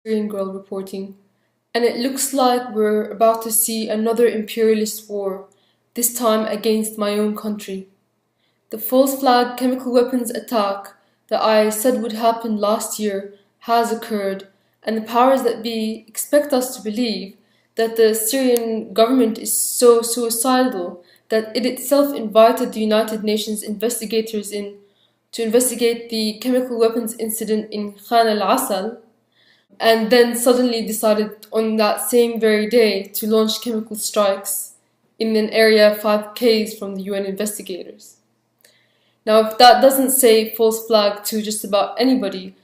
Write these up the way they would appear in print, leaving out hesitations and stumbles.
Syrian girl reporting, and it looks like we're about to see another imperialist war, this time against my own country. The false flag chemical weapons attack that I said would happen last year has occurred, and the powers that be expect us to believe that the Syrian government is so suicidal that it itself invited the United Nations investigators in to investigate the chemical weapons incident in Khan al-Asal, and then suddenly decided on that same very day to launch chemical strikes in an area 5 km from the UN investigators. Now, if that doesn't say false flag to just about anybody,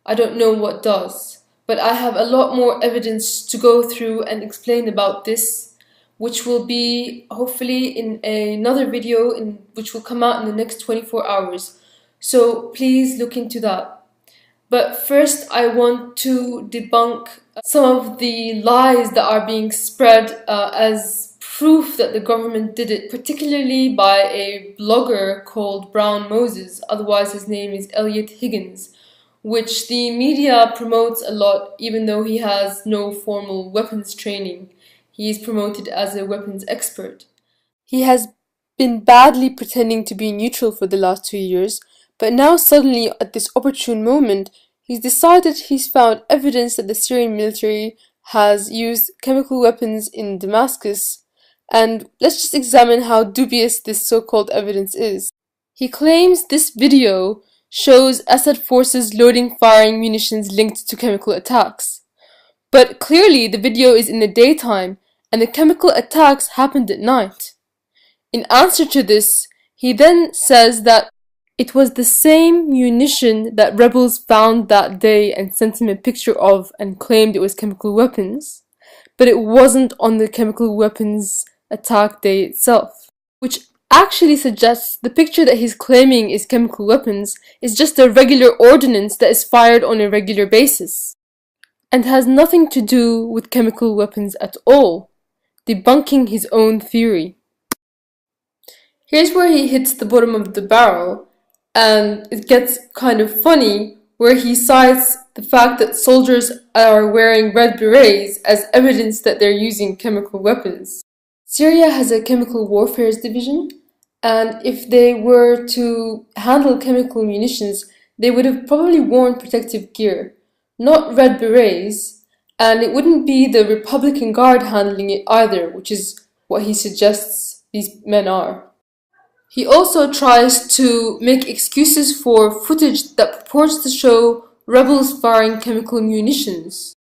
I don't know what does. But I have a lot more evidence to go through and explain about this, which will be hopefully in another video which will come out in the next 24 hours. So please look into that. But first, I want to debunk some of the lies that are being spread as proof that the government did it, particularly by a blogger called Brown Moses, otherwise his name is Elliot Higgins, which the media promotes a lot even though he has no formal weapons training. He is promoted as a weapons expert. He has been badly pretending to be neutral for the last 2 years, but now suddenly at this opportune moment, he's decided he's found evidence that the Syrian military has used chemical weapons in Damascus, and let's just examine how dubious this so-called evidence is. He claims this video shows Assad forces loading firing munitions linked to chemical attacks. But clearly the video is in the daytime, and the chemical attacks happened at night. In answer to this, he then says that it was the same munition that rebels found that day and sent him a picture of and claimed it was chemical weapons, but it wasn't on the chemical weapons attack day itself, which actually suggests the picture that he's claiming is chemical weapons is just a regular ordnance that is fired on a regular basis, and has nothing to do with chemical weapons at all, debunking his own theory. Here's where he hits the bottom of the barrel, and it gets kind of funny, where he cites the fact that soldiers are wearing red berets as evidence that they're using chemical weapons. Syria has a chemical warfare division, and if they were to handle chemical munitions, they would have probably worn protective gear, not red berets, and it wouldn't be the Republican Guard handling it either, which is what he suggests these men are. He also tries to make excuses for footage that purports to show rebels firing chemical munitions.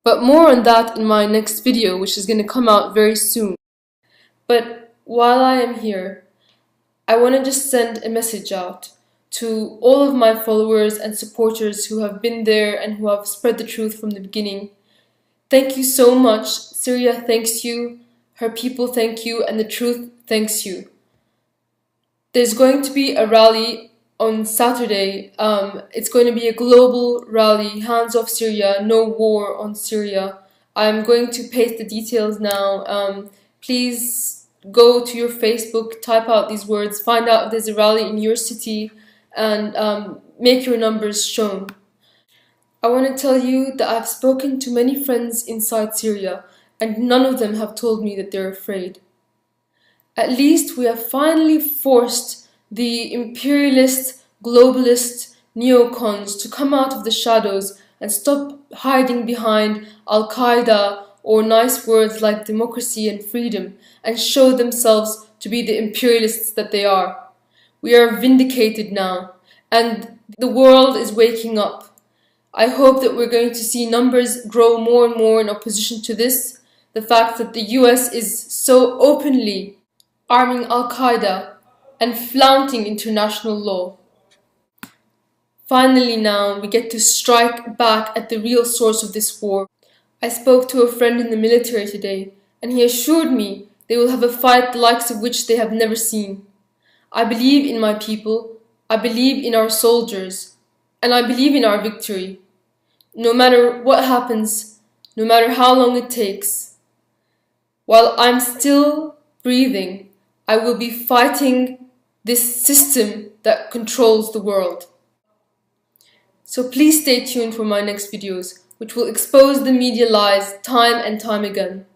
But more on that in my next video, which is going to come out very soon. But while I am here, I want to just send a message out to all of my followers and supporters who have been there and who have spread the truth from the beginning. Thank you so much. Syria thanks you, her people thank you, and the truth thanks you. There's going to be a rally on Saturday. It's going to be a global rally, hands off Syria, no war on Syria. I'm going to paste the details now. Please go to your Facebook, type out these words, find out if there's a rally in your city, and make your numbers shown. I want to tell you that I've spoken to many friends inside Syria, and none of them have told me that they're afraid. At least we have finally forced the imperialist, globalist neocons to come out of the shadows and stop hiding behind Al-Qaeda or nice words like democracy and freedom, and show themselves to be the imperialists that they are. We are vindicated now, and the world is waking up. I hope that we're going to see numbers grow more and more in opposition to this. The fact that the US is so openly arming Al-Qaeda and flaunting international law. Finally now, we get to strike back at the real source of this war. I spoke to a friend in the military today, and he assured me they will have a fight the likes of which they have never seen. I believe in my people, I believe in our soldiers, and I believe in our victory. No matter what happens, no matter how long it takes, while I'm still breathing, I will be fighting this system that controls the world. So please stay tuned for my next videos, which will expose the media lies time and time again.